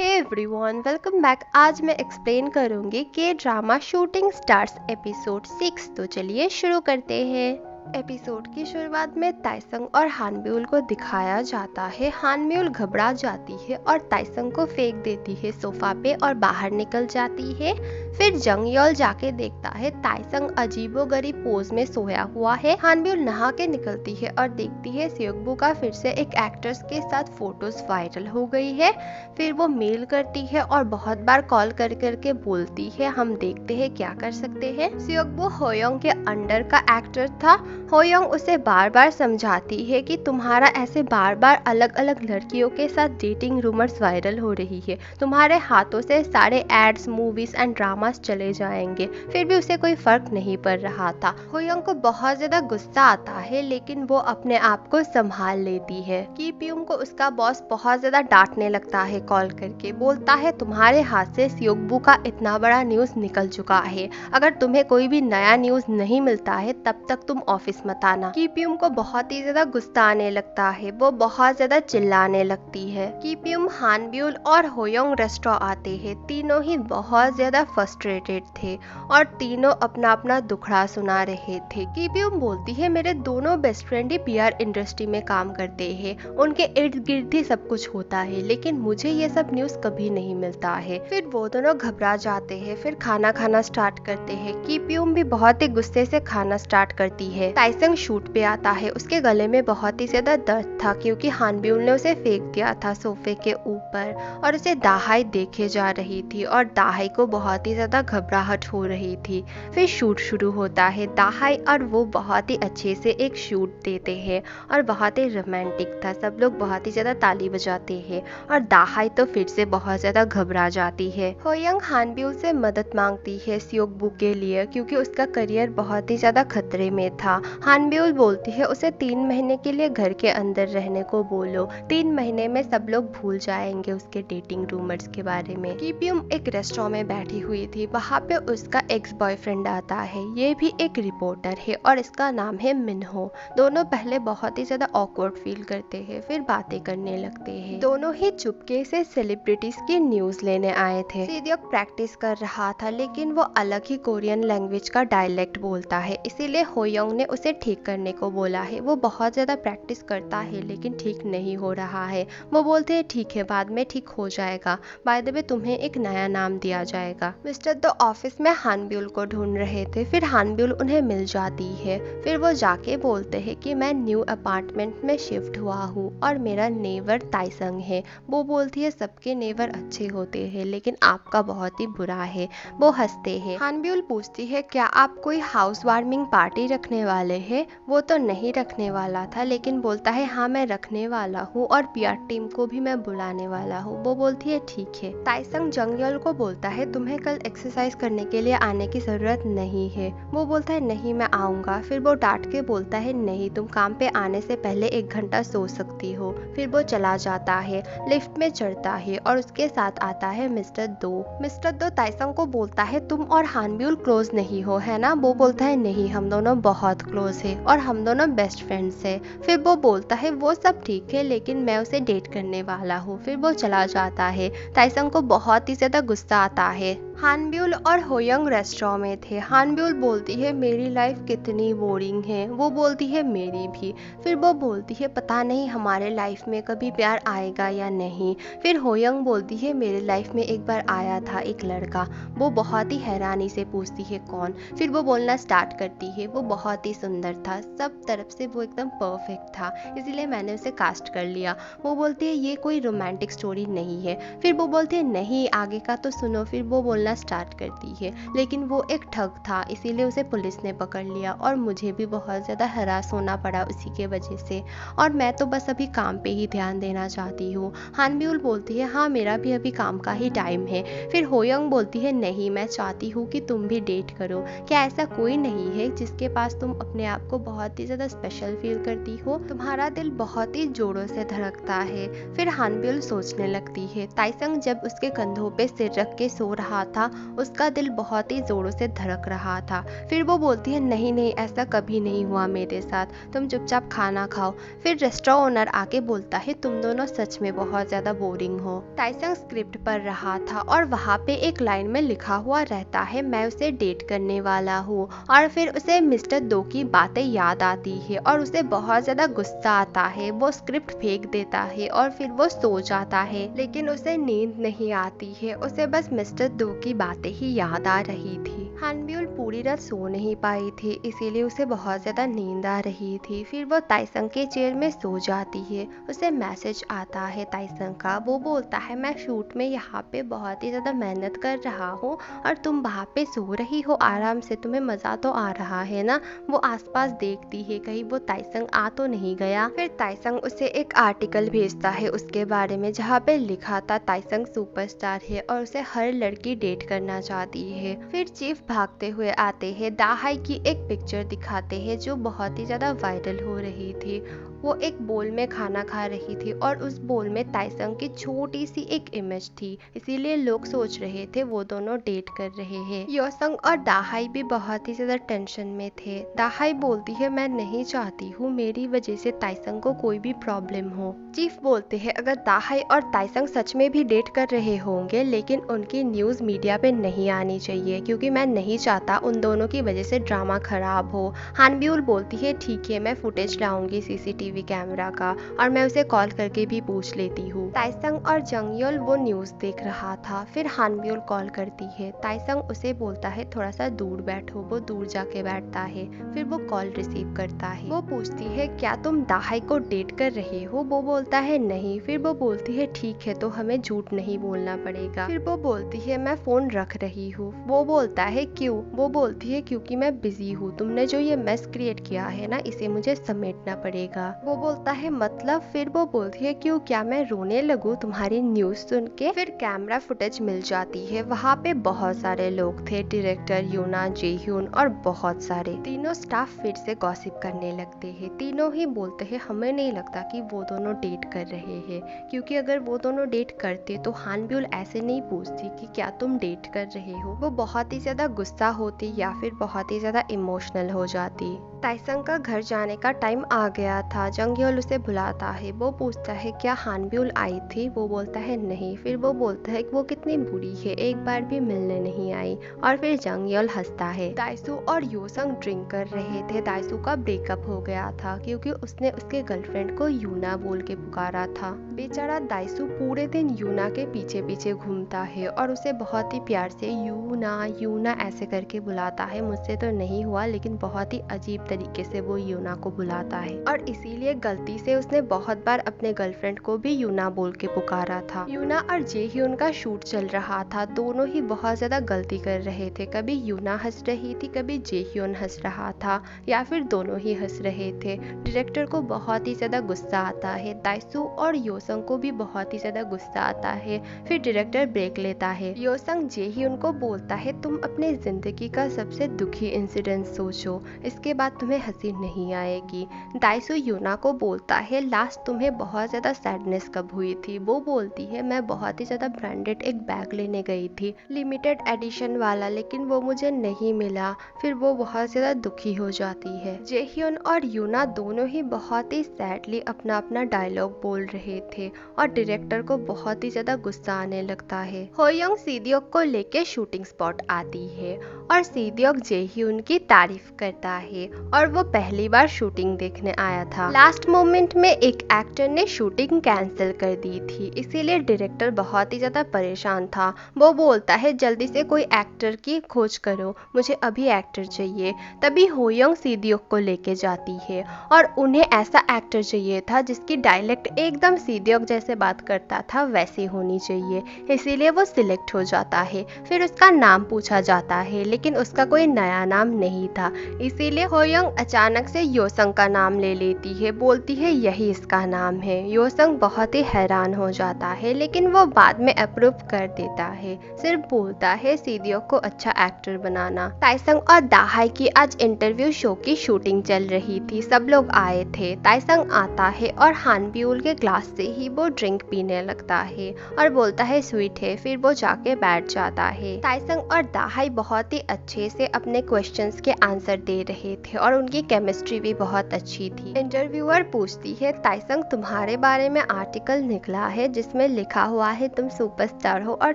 Hey everyone, welcome back. आज मैं explain करूंगी के ड्रामा शूटिंग स्टार्स एपिसोड 6। तो चलिए शुरू करते हैं। एपिसोड की शुरुआत में ताइसंग और हानब्यूल को दिखाया जाता है। हानब्यूल घबरा जाती है और ताइसंग को फेंक देती है सोफा पे और बाहर निकल जाती है। फिर जंगयोल जाके देखता है ताइसंग अजीबोगरीब पोज में सोया हुआ है। हानब्यूल नहा के निकलती है और देखती है सेयोकबू का फिर से एक एक्ट्रेस के साथ फोटोज वायरल हो गई है। फिर वो मेल करती है और बहुत बार कॉल कर करके बोलती है हम देखते हैं क्या कर सकते हैं। सेयोकबू होयोंग के अंडर का एक्टर था। होयोंग उसे बार बार समझाती है कि तुम्हारा ऐसे बार बार अलग अलग लड़कियों के साथ डेटिंग रूमर्स वायरल हो रही है, तुम्हारे हाथों से सारे एड्स, मूवीज एंड ड्रामास चले जाएंगे। फिर भी उसे कोई फर्क नहीं पड़ रहा था। होयोंग को बहुत ज्यादा गुस्सा आता है, लेकिन वो अपने आप को संभाल लेती है। की प्यूम को उसका बॉस बहुत ज्यादा डांटने लगता है, कॉल करके बोलता है तुम्हारे हाथ से सेयोकबू का इतना बड़ा न्यूज निकल चुका है, अगर तुम्हें कोई भी नया न्यूज नहीं मिलता है तब तक तुम ऑफिस मत आना। की प्यूम को बहुत ही ज्यादा गुस्सा आने लगता है, वो बहुत ज्यादा चिल्लाने लगती है। की प्यूम, हानब्यूल और होयोंग रेस्टोरेंट आते हैं। तीनों ही बहुत ज्यादा फ्रस्ट्रेटेड थे और तीनों अपना अपना दुखड़ा सुना रहे थे। की प्यूम बोलती है मेरे दोनों बेस्ट फ्रेंड ही पीआर इंडस्ट्री में काम करते हैं, उनके इर्द गिर्द ही सब कुछ होता है, लेकिन मुझे ये सब न्यूज कभी नहीं मिलता है। फिर वो दोनों घबरा जाते हैं, फिर खाना खाना स्टार्ट करते हैं। की प्यूम भी बहुत ही गुस्से से खाना स्टार्ट करती है। ताइसंग शूट पे आता है, उसके गले में बहुत ही ज्यादा दर्द था क्योंकि हानब्यूल ने उसे फेंक दिया था सोफे के ऊपर और उसे दाहाई देखे जा रही थी और दाहाई को बहुत ही ज्यादा घबराहट हो रही थी। फिर शूट शुरू होता है। दाहाई और वो बहुत ही अच्छे से एक शूट देते हैं और बहुत ही रोमांटिक था। सब लोग बहुत ही ज्यादा ताली बजाते हैं और दाहाई तो फिर से बहुत ज्यादा घबरा जाती है। होयोंग हानब्यूल से मदद मांगती है सेयोकबू के लिए क्योंकि उसका करियर बहुत ही ज्यादा खतरे में था। हानब्यूल बोलती है उसे 3 महीने के लिए घर के अंदर रहने को बोलो, 3 महीने में सब लोग भूल जाएंगे उसके डेटिंग रूमर्स के बारे में। की प्यूम एक रेस्टोरेंट में बैठी हुई थी, वहाँ पे उसका एक्स बॉयफ्रेंड आता है। ये भी एक रिपोर्टर है और इसका नाम है मिनहो। दोनों पहले बहुत ही ज्यादा ऑकवर्ड फील करते हैं, फिर बातें करने लगते हैं। दोनों ही चुपके से सेलिब्रिटीज की न्यूज लेने आए थे। सीडियोक प्रैक्टिस कर रहा था, लेकिन वो अलग ही कोरियन लैंग्वेज का डायलेक्ट बोलता है, इसीलिए होयोंग ने उसे ठीक करने को बोला है। वो बहुत ज्यादा प्रैक्टिस करता है लेकिन ठीक नहीं हो रहा है। वो बोलते हैं ठीक है, बाद में ठीक हो जाएगा, बाय द वे तुम्हें एक नया नाम दिया जाएगा। मिस्टर दो ऑफिस में हानब्यूल को ढूंढ रहे थे, फिर हानब्यूल उन्हें मिल जाती है। फिर वो जाके बोलते हैं कि मैं न्यू अपार्टमेंट में शिफ्ट हुआ हूँ और मेरा नेबर ताइसंग है। वो बोलती है सबके नेबर अच्छे होते हैं लेकिन आपका बहुत ही बुरा है। वो हंसते हैं। हानब्यूल पूछती है क्या आप कोई हाउस वार्मिंग पार्टी रखने वाले हैं? वो तो नहीं रखने वाला था, लेकिन बोलता है हाँ मैं रखने वाला हूँ और पीआर टीम को भी मैं बुलाने वाला हूँ। वो बोलती है ठीक है। ताइसंग जंगयोल को बोलता है तुम्हें कल एक्सरसाइज करने के लिए आने की जरूरत नहीं है। वो बोलता है नहीं मैं आऊंगा। फिर वो डांट के बोलता है नहीं, तुम काम पे आने से पहले 1 घंटा सो सकती हो। फिर वो चला जाता है, लिफ्ट में चढ़ता है और उसके साथ आता है मिस्टर दो। मिस्टर दो ताइसंग को बोलता है तुम और हानब्यूल क्लोज नहीं हो है ना? वो बोलता है नहीं, हम दोनों बहुत क्लोज है और हम दोनों बेस्ट फ्रेंड्स है। फिर वो बोलता है वो सब ठीक है लेकिन मैं उसे डेट करने वाला हूँ। फिर वो चला जाता है। ताइसंग को बहुत ही ज्यादा गुस्सा आता है। हानब्यूल और होयोंग रेस्टोरेंट में थे। हानब्यूल बोलती है मेरी लाइफ कितनी बोरिंग है। वो बोलती है मेरी भी। फिर वो बोलती है पता नहीं हमारे लाइफ में कभी प्यार आएगा या नहीं। फिर होयोंग बोलती है मेरे लाइफ में एक बार आया था एक लड़का। वो बहुत ही हैरानी से पूछती है कौन? फिर वो बोलना स्टार्ट करती है वो बहुत ही सुंदर था, सब तरफ से वो एकदम परफेक्ट था, इसीलिए मैंने उसे कास्ट कर लिया। वो बोलती है ये कोई रोमांटिक स्टोरी नहीं है। फिर वो बोलती है नहीं आगे का तो सुनो। फिर वो बोलना स्टार्ट करती है लेकिन वो एक ठग था, इसीलिए उसे पुलिस ने पकड़ लिया और मुझे भी बहुत ज्यादा हरास होना पड़ा उसी के वजह से, और मैं तो बस अभी काम पे ही ध्यान देना चाहती हूँ। हानब्यूल बोलती है हाँ मेरा भी अभी काम का ही टाइम है। फिर होयोंग बोलती है नहीं, मैं चाहती हूँ कि तुम भी डेट करो। क्या ऐसा कोई नहीं है जिसके पास तुम अपने अपने आप को बहुत ही ज़्यादा स्पेशल फील करती हो, तुम्हारा दिल बहुत ही जोरों से धड़कता है। फिर हानब्यूल सोचने लगती है ताइसंग जब उसके कंधों पे सिर रख के सो रहा था उसका दिल बहुत ही जोरों से धड़क रहा था। फिर वो बोलती है नहीं नहीं, ऐसा कभी नहीं हुआ मेरे साथ, तुम चुपचाप खाना खाओ। फिर रेस्टोरेंट ओनर आके बोलता है तुम दोनों सच में बहुत ज्यादा बोरिंग हो। ताइसंग स्क्रिप्ट पढ़ रहा था और वहाँ पे एक लाइन में लिखा हुआ रहता है मैं उसे डेट करने वाला हूँ। और फिर उसे मिस्टर दो की बातें याद आती है और उसे बहुत ज्यादा गुस्सा आता है। वो स्क्रिप्ट फेंक देता है और फिर वो सो जाता है, लेकिन उसे नींद नहीं आती है, उसे बस मिस्टर दो की बातें ही याद आ रही थी। हानब्यूल पूरी रात सो नहीं पाई थी, इसीलिए उसे बहुत ज्यादा नींद आ रही थी। फिर वो ताइसंग के चेयर में सो जाती है। उसे मैसेज आता है ताइसंग का, वो बोलता है मैं शूट में यहाँ पे बहुत ही ज्यादा मेहनत कर रहा हूँ और तुम वहाँ पे सो रही हो आराम से, तुम्हें मजा तो आ रहा है ना। वो आसपास देखती है कहीं वो ताइसंग आ तो नहीं गया। फिर ताइसंग उसे एक आर्टिकल भेजता है उसके बारे में जहाँ पे लिखा था ताइसंग सुपरस्टार है और उसे हर लड़की डेट करना चाहती है। फिर चीफ भागते हुए आते हैं, दाहाई की एक पिक्चर दिखाते हैं जो बहुत ही ज्यादा वायरल हो रही थी। वो एक बोल में खाना खा रही थी और उस बोल में ताइसंग की छोटी सी एक इमेज थी, इसीलिए लोग सोच रहे थे वो दोनों डेट कर रहे हैं। योसंग और दाहाई भी बहुत ही ज्यादा टेंशन में थे। दाहाई बोलती है मैं नहीं चाहती हूँ मेरी वजह से ताइसंग को कोई भी प्रॉब्लम हो। चीफ बोलते हैं अगर दाहाई और ताइसंग सच में भी डेट कर रहे होंगे लेकिन उनकी न्यूज मीडिया पे नहीं आनी चाहिए क्योंकि मैं नहीं चाहता उन दोनों की वजह से ड्रामा खराब हो। हानब्यूल बोलती है ठीक है, मैं फुटेज लाऊंगी सीसीटीवी कैमरा का और मैं उसे कॉल करके भी पूछ लेती हूँ। ताइसंग और जंगयोल वो न्यूज देख रहा था। फिर हानब्यूल कॉल करती है, ताइसंग उसे बोलता है थोड़ा सा दूर बैठो, वो दूर जाके बैठता है। फिर वो कॉल रिसीव करता है। वो पूछती है क्या तुम दाहाई को डेट कर रहे हो, वो बोलता है नहीं। फिर वो बोलती है ठीक है तो हमें झूठ नहीं बोलना पड़ेगा। फिर वो बोलती है मैं फोन रख रही हूँ। वो बोलता है क्यों, वो बोलती है क्योंकि मैं बिजी हूँ, तुमने जो ये मेस क्रिएट किया है ना इसे मुझे समेटना पड़ेगा। वो बोलता है मतलब। फिर वो बोलती है क्यों, क्या मैं रोने लगूं तुम्हारी न्यूज सुन के। फिर कैमरा फुटेज मिल जाती है, वहाँ पे बहुत सारे लोग थे, डायरेक्टर यूना, जेह्यून और बहुत सारे। तीनों स्टाफ फिर से गॉसिप करने लगते हैं। तीनों ही बोलते हैं हमें नहीं लगता कि वो दोनों डेट कर रहे हैं, क्योंकि अगर वो दोनों डेट करते तो हानब्यूल ऐसे नहीं पूछती कि क्या तुम डेट कर रहे हो। वो बहुत ही ज्यादा गुस्सा होती या फिर बहुत ही ज्यादा इमोशनल हो जाती। ताइसंग का घर जाने का टाइम आ गया था। जंगयोल उसे बुलाता है। वो पूछता है क्या हानब्यूल आई थी, वो बोलता है नहीं। फिर वो बोलता है कि वो कितनी बुरी है, एक बार भी मिलने नहीं आई। और फिर जंगयोल हंसता है। दाइसू और योसंग ड्रिंक कर रहे थे। दाइसू का ब्रेकअप हो गया था क्योंकि उसने उसके गर्लफ्रेंड को यूना बोल के पुकारा था। बेचारा दाइसू पूरे दिन यूना के पीछे पीछे घूमता है और उसे बहुत ही प्यार से यूना यूना ऐसे करके बुलाता है। मुझसे तो नहीं हुआ लेकिन बहुत ही अजीब तरीके से वो यूना को बुलाता है और इसीलिए गलती से उसने बहुत बार अपने गर्लफ्रेंड को भी यूना बोल के पुकारा था। यूना और जेह्यून का शूट चल रहा था। दोनों ही बहुत ज्यादा गलती कर रहे थे, कभी यूना हंस रही थी, कभी जेह्यून हंस रहा था या फिर दोनों ही हंस रहे थे। डायरेक्टर को बहुत ही ज्यादा गुस्सा आता है। दाइसू और योसंग को भी बहुत ही ज्यादा गुस्सा आता है। फिर डायरेक्टर ब्रेक लेता है। योसंग जेह्यून को बोलता है तुम अपने जिंदगी का सबसे दुखी इंसिडेंट सोचो, इसके बाद तुम्हें हंसी नहीं आएगी। दाइसू यूना को बोलता है लास्ट तुम्हें बहुत ज्यादा सैडनेस कब हुई थी, वो बोलती है मैं बहुत ही ज्यादा ब्रांडेड एक बैग लेने गई थी, लिमिटेड एडिशन वाला, लेकिन वो मुझे नहीं मिला। फिर वो बहुत ज्यादा दुखी हो जाती है। जेह्यून और यूना दोनों ही बहुत ही सैडली अपना अपना डायलॉग बोल रहे थे और डायरेक्टर को बहुत ही ज्यादा गुस्सा आने लगता है। होयोंग सीदियोक को लेके शूटिंग स्पॉट आती है और सीदियोक जेह्यून की तारीफ करता है और वो पहली बार शूटिंग देखने आया था। लास्ट मोमेंट में एक एक्टर ने शूटिंग कैंसिल कर दी थी, इसीलिए डायरेक्टर बहुत ही ज्यादा परेशान था। वो बोलता है जल्दी से कोई एक्टर की खोज करो, मुझे अभी एक्टर चाहिए। तभी होयोंग सीदियोक को लेके जाती है और उन्हें ऐसा एक्टर चाहिए था जिसकी डायलेक्ट एकदम सीदियोक जैसे बात करता था वैसी होनी चाहिए, इसीलिए वो सिलेक्ट हो जाता है। फिर उसका नाम पूछा जाता है लेकिन उसका कोई नया नाम नहीं था, इसीलिए होयोंग जंग अचानक से योसंग का नाम ले लेती है, बोलती है यही इसका नाम है। योसंग बहुत ही हैरान हो जाता है, लेकिन वो बाद में अप्रूव कर देता है, सिर्फ बोलता है सीदियों को अच्छा एक्टर बनाना। ताइसंग और दाहाई की आज इंटरव्यू शो की शूटिंग चल रही थी, सब लोग आए थे। ताइसंग आता है और हानब्यूल के ग्लास से ही वो ड्रिंक पीने लगता है और बोलता है स्वीट है, फिर वो जाके बैठ जाता है। ताइसंग और दाहाई बहुत ही अच्छे से अपने क्वेश्चंस के आंसर दे रहे थे और उनकी केमिस्ट्री भी बहुत अच्छी थी। इंटरव्यूअर पूछती है ताइसंग तुम्हारे बारे में आर्टिकल निकला है जिसमें लिखा हुआ है तुम सुपरस्टार हो और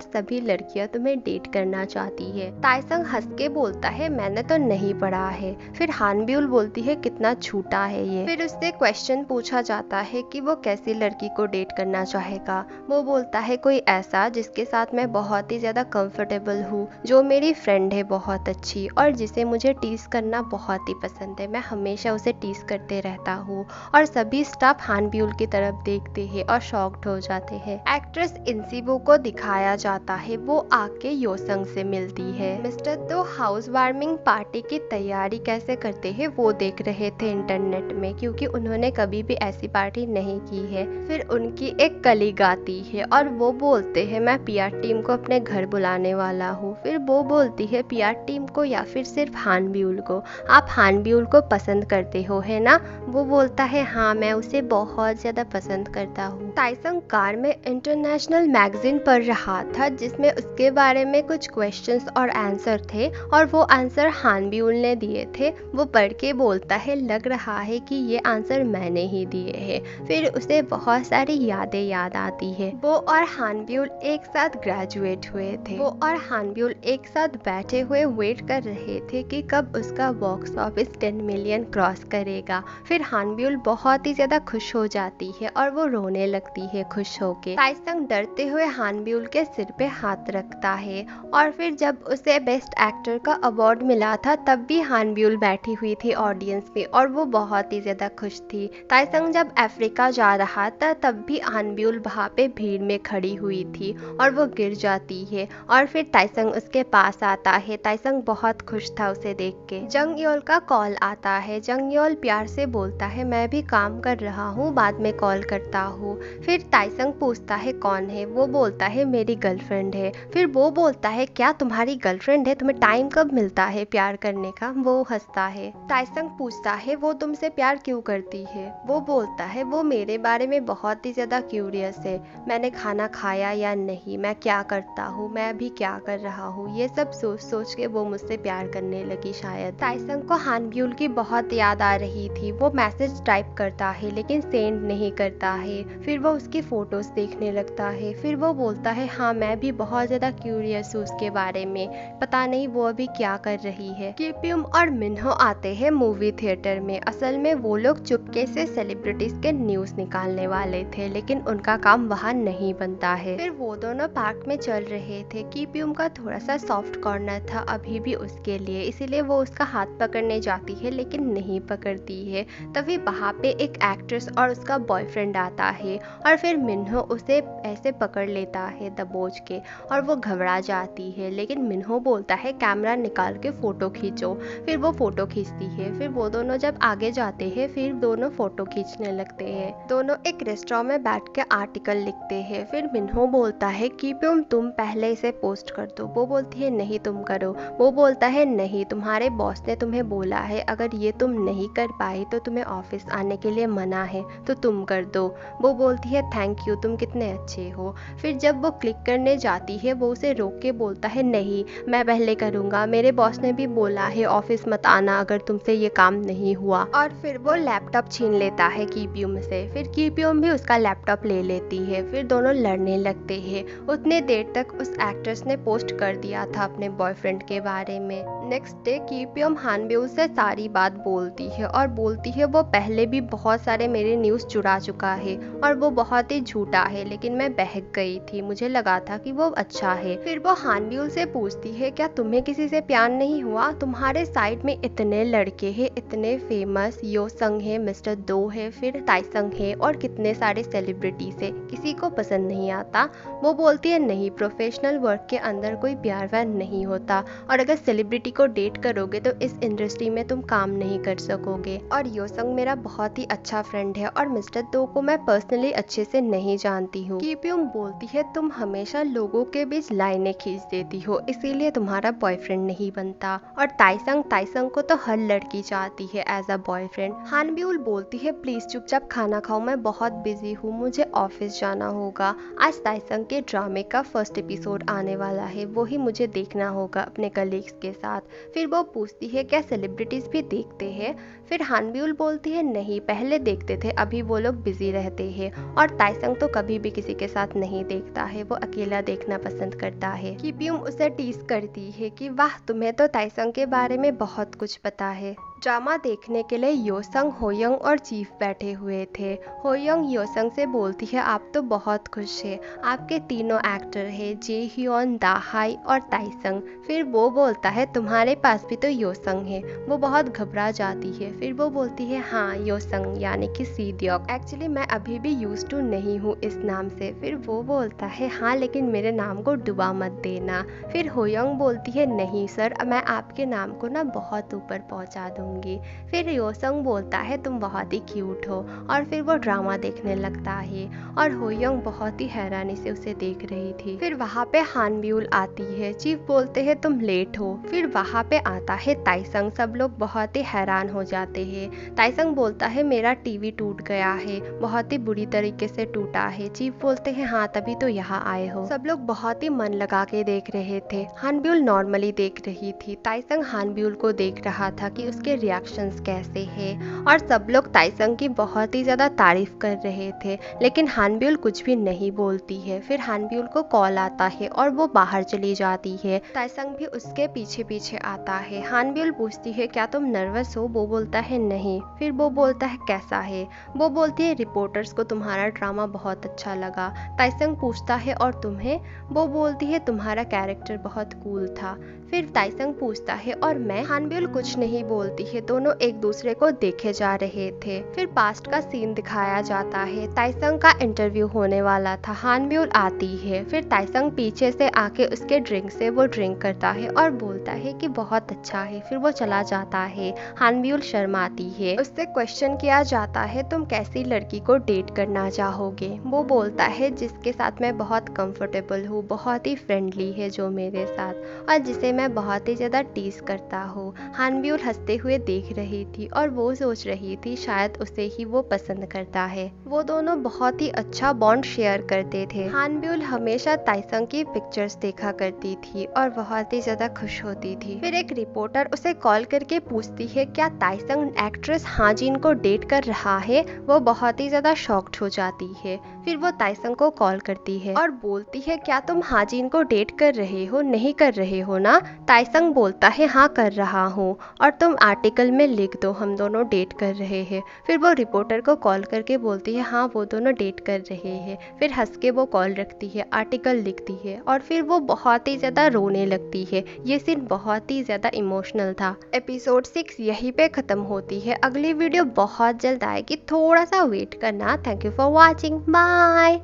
सभी लड़कियां तुम्हें डेट करना चाहती है। ताइसंग हंस के बोलता है मैंने तो नहीं पढ़ा है। फिर हानब्यूल बोलती है कितना झूठा है ये। फिर उससे क्वेश्चन पूछा जाता है कि वो कैसी लड़की को डेट करना चाहेगा। वो बोलता है कोई ऐसा जिसके साथ मैं बहुत ही ज्यादा कंफर्टेबल हूँ, जो मेरी फ्रेंड है बहुत अच्छी और जिसे मुझे टीज करना बहुत ही पसंद है। मैं हमेशा उसे टीज करते रहता हूँ। और सभी स्टाफ हानब्यूल की तरफ देखते हैं और शॉक्ड हो जाते हैं। एक्ट्रेस इंसिबो को दिखाया जाता है, वो आके योसंग से मिलती है। मिस्टर तो हाउस वार्मिंग पार्टी की तैयारी कैसे करते हैं वो देख रहे थे इंटरनेट में, क्योंकि उन्होंने कभी भी ऐसी पार्टी नहीं की है। फिर उनकी एक कलीग आती है और वो बोलते हैं मैं पीआर टीम को अपने घर बुलाने वाला हूँ। फिर वो बोलती है पीआर टीम को या फिर सिर्फ हानब्यूल को? आप हानब्यूल को पसंद करते हो है ना? वो बोलता है हाँ मैं उसे बहुत ज्यादा पसंद करता हूँ। ताइसंग कार में इंटरनेशनल मैगजीन पढ़ रहा था जिसमें उसके बारे में कुछ क्वेश्चंस और आंसर थे और वो आंसर हानब्यूल ने दिए थे। वो पढ़ के बोलता है लग रहा है कि ये आंसर मैंने ही दिए हैं। फिर उसे बहुत सारी यादें याद आती है। वो और हानब्यूल एक साथ ग्रेजुएट हुए थे। वो और हानब्यूल एक साथ बैठे हुए वेट कर रहे थे कि कब उसका बॉक्स ऑफिस 10 मिलियन क्रॉस करेगा। फिर हानब्यूल बहुत ही ज्यादा खुश हो जाती है और वो रोने लगती है खुश होके। ताइसंग डरते हुए हानब्यूल के सिर पे हाथ रखता है। और फिर जब उसे बेस्ट एक्टर का अवार्ड मिला था तब भी हानब्यूल बैठी हुई थी ऑडियंस में और वो बहुत ही ज्यादा खुश थी। ताइसंग जब अफ्रीका जा रहा था तब भी हानब्यूल वहाँ पे भीड़ में खड़ी हुई थी और वो गिर जाती है और फिर ताइसंग उसके पास आता है। ताइसंग बहुत खुश था उसे देख के। जंग योल का कॉल आता है। जंग योल प्यार से बोलता है मैं भी काम कर रहा हूँ, बाद में कॉल करता हूँ। फिर ताइसंग पूछता है कौन है? वो बोलता है मेरी गर्लफ्रेंड है। फिर वो बोलता है क्या तुम्हारी गर्लफ्रेंड है? तुम्हें टाइम कब मिलता है प्यार करने का? वो हंसता है। ताइसंग पूछता है वो तुमसे प्यार क्यों करती है? वो बोलता है वो मेरे बारे में बहुत ही ज्यादा क्यूरियस है, मैंने खाना खाया या नहीं, मैं क्या करता हूँ, मैं अभी क्या कर रहा हूँ, ये सब सोच सोच के वो मुझसे प्यार करने लगी शायद। ताइसंग को हानब्यूल की बहुत याद आ रही थी। वो मैसेज टाइप करता है लेकिन सेंड नहीं करता है। फिर वो उसकी फोटोज देखने लगता है। फिर वो बोलता है हाँ मैं भी बहुत ज्यादा क्यूरियस हूँ उसके बारे में, पता नहीं वो अभी क्या कर रही है। किप्युम और मिन्हो आते हैं मूवी थिएटर में। असल में वो लोग चुपके से सेलिब्रिटीज के न्यूज निकालने वाले थे, लेकिन उनका काम वहाँ नहीं बनता है। फिर वो दोनों पार्क में चल रहे थे। किप्युम का थोड़ा सा सॉफ्ट कॉर्नर था अभी भी उसके लिए, इसीलिए वो उसका हाथ पकड़ने जाती है लेकिन नहीं पकड़ती है। तभी वहाँ पे एक एक्ट्रेस और उसका बॉयफ्रेंड आता है और फिर मिन्हो उसे ऐसे पकड़ लेता है दबोच के और वो घबरा जाती है। लेकिन मिन्हो बोलता है कैमरा निकाल के फोटो खींचो। फिर वो फोटो खींचती है। फिर वो दोनों जब आगे जाते हैं फिर दोनों फोटो खींचने लगते हैं। दोनों एक रेस्टोरेंट में बैठ के आर्टिकल लिखते हैं। फिर मिन्हो बोलता है कि तुम पहले इसे पोस्ट कर दो। वो बोलती है नहीं तुम करो। वो बोलता है नहीं, तुम्हारे बॉस ने तुम्हें बोला है अगर ये तुम नहीं कर पाई तो तुम्हें ऑफिस आने के लिए मना है, तो तुम कर दो। वो बोलती है थैंक यू, तुम कितने अच्छे हो। फिर जब वो क्लिक करने जाती है वो उसे रोक के बोलता है नहीं मैं पहले करूँगा, मेरे बॉस ने भी बोला है ऑफिस मत आना अगर तुमसे ये काम नहीं हुआ। और फिर वो लैपटॉप छीन लेता है किप्युम से। फिर किप्युम भी उसका लैपटॉप ले लेती है। फिर दोनों लड़ने लगते हैं। उतने देर तक उस एक्ट्रेस ने पोस्ट कर दिया था अपने बॉयफ्रेंड के बारे में। नेक्स्ट डे किप्युम हानब्यूल से सारी बात बोलती है और बोलती है वो पहले भी बहुत सारे मेरे न्यूज़ चुरा चुका है और वो बहुत ही झूठा है, लेकिन मैं बहक गई थी, मुझे लगा था कि वो अच्छा है। फिर वो हानब्यूल से पूछती है क्या तुम्हें किसी से प्यार नहीं हुआ? तुम्हारे साइड में इतने लड़के हैं, इतने फेमस, योसंग है, मिस्टर दो है, फिर ताइसंग है और कितने सारे सेलिब्रिटीज है, किसी को पसंद नहीं आता? वो बोलती है नहीं, प्रोफेशनल वर्क के अंदर कोई प्यार व्यार नहीं होता और अगर सेलिब्रिटी को डेट करोगे तो इस इंडस्ट्री में तुम तुम काम नहीं कर सकोगे। और योसंग मेरा बहुत ही अच्छा फ्रेंड है और मिस्टर दो को मैं पर्सनली अच्छे से नहीं जानती हूँ। कीप्यूंग बोलती है तुम हमेशा लोगों के बीच लाइनें खींच देती हो, इसीलिए तुम्हारा बॉयफ्रेंड नहीं बनता। और ताइसंग को तो हर लड़की चाहती है एज अ बॉयफ्रेंड। हानब्यूल बोलती है प्लीज चुपचाप खाना खाओ, मैं बहुत बिजी हूँ, मुझे ऑफिस जाना होगा। आज ताइसंग के ड्रामे का फर्स्ट एपिसोड आने वाला है, वो ही मुझे देखना होगा अपने कलीग्स के साथ। फिर वो पूछती है क्या सेलिब्रिटीज भी देखते हैं? फिर हानब्यूल बोलती है नहीं, पहले देखते थे, अभी वो लोग बिजी रहते हैं। और ताइसंग तो कभी भी किसी के साथ नहीं देखता है, वो अकेला देखना पसंद करता है। कीप्यूंग उसे टीज करती है कि वाह तुम्हें तो ताइसंग के बारे में बहुत कुछ पता है। ड्रामा देखने के लिए योसंग, होयोंग और चीफ बैठे हुए थे। होयोंग योसंग से बोलती है आप तो बहुत खुश है, आपके तीनों एक्टर है जे हियोन, दाहाई और ताइसंग। फिर वो बोलता है तुम्हारे पास भी तो योसंग है। वो बहुत घबरा जाती है। फिर वो बोलती है हाँ योसंग यानी कि सीडियोक, एक्चुअली मैं अभी भी यूज टू नहीं हूँ इस नाम से। फिर वो बोलता है हाँ लेकिन मेरे नाम को डुबा मत देना। फिर होयोंग बोलती है नहीं सर, मैं आपके नाम को ना बहुत ऊपर पहुँचा दूंगी। फिर योसंग बोलता है तुम बहुत ही क्यूट हो। और फिर वो ड्रामा देखने लगता है और होयोंग बहुत ही हैरानी से उसे देख रही थी। फिर वहाँ पे हानब्यूल आती है। चीफ बोलते हैं तुम लेट हो। फिर वहाँ पे आता है ताइसंग, सब लोग बहुत ही हैरान हो जाते हैं। ताइसंग बोलता है मेरा टीवी टूट गया है, बहुत ही बुरी तरीके से टूटा है। चीफ बोलते हैं हाँ तभी तो यहाँ आए हो। सब लोग बहुत ही मन लगा के देख रहे थे। हानब्यूल नॉर्मली देख रही थी, ताइसंग हानब्यूल को देख रहा था कि उसके रिएक्शंस कैसे हैं। और सब लोग ताइसंग की बहुत ही ज़्यादा तारीफ कर रहे थे, लेकिन हानब्यूल कुछ भी नहीं बोलती है। फिर हानब्यूल को कॉल आता है और वो बाहर चली जाती है। ताइसंग भी उसके पीछे पीछे आता है। हानब्यूल पूछती है क्या तुम नर्वस हो? वो बोलता है नहीं। फिर वो बोलता है कैसा है? वो बोलती है रिपोर्टर्स को तुम्हारा ड्रामा बहुत अच्छा लगा। ताइसंग पूछता है और तुम्हें? वो बोलती है तुम्हारा कैरेक्टर बहुत कूल था। फिर ताइसंग पूछता है और मैं? हानब्यूल कुछ नहीं बोलती है, दोनों एक दूसरे को देखे जा रहे थे। फिर पास्ट का सीन दिखाया जाता है। ताइसंग का इंटरव्यू होने वाला था। हानब्यूल आती है। फिर ताइसंग पीछे से आके उसके ड्रिंक से वो ड्रिंक करता है और बोलता है कि बहुत अच्छा है। फिर वो चला जाता है। हानब्यूल शर्माती है। उससे क्वेश्चन किया जाता है तुम कैसी लड़की को डेट करना चाहोगे? वो बोलता है जिसके साथ मैं बहुत कंफर्टेबल हूँ, बहुत ही फ्रेंडली है जो मेरे साथ, और जिसे मैं बहुत ही ज़्यादा टीज करता हूँ। हानब्यूल हंसते हुए देख रही थी और वो सोच रही थी शायद उसे ही वो पसंद करता है। वो दोनों बहुत ही अच्छा बॉन्ड शेयर करते थे। हानब्यूल हमेशा ताइसंग की पिक्चर्स देखा करती थी और बहुत ही ज़्यादा खुश होती थी। फिर एक रिपोर्टर उसे कॉल करके पूछती है क्या ताइसंग एक्ट्रेस हाजिन को डेट कर रहा है? वो बहुत ही ज़्यादा शॉक्ड हो जाती है। फिर वो ताइसंग को कॉल करती है और बोलती है क्या तुम हाजिन को डेट कर रहे हो? नहीं कर रहे हो ना? ताइसंग बोलता है हाँ कर रहा हूँ, और तुम आर्टिकल में लिख दो हम दोनों डेट कर रहे हैं। फिर वो रिपोर्टर को कॉल करके बोलती है हाँ वो दोनों डेट कर रहे हैं। फिर हंस के वो कॉल रखती है, आर्टिकल लिखती है और फिर वो बहुत ही ज़्यादा रोने लगती है। ये सीन बहुत ही ज़्यादा इमोशनल था। एपिसोड 6 यहीं पे ख़त्म होती है। अगली वीडियो बहुत जल्द आएगी, थोड़ा सा वेट करना। Thank you for watching, bye.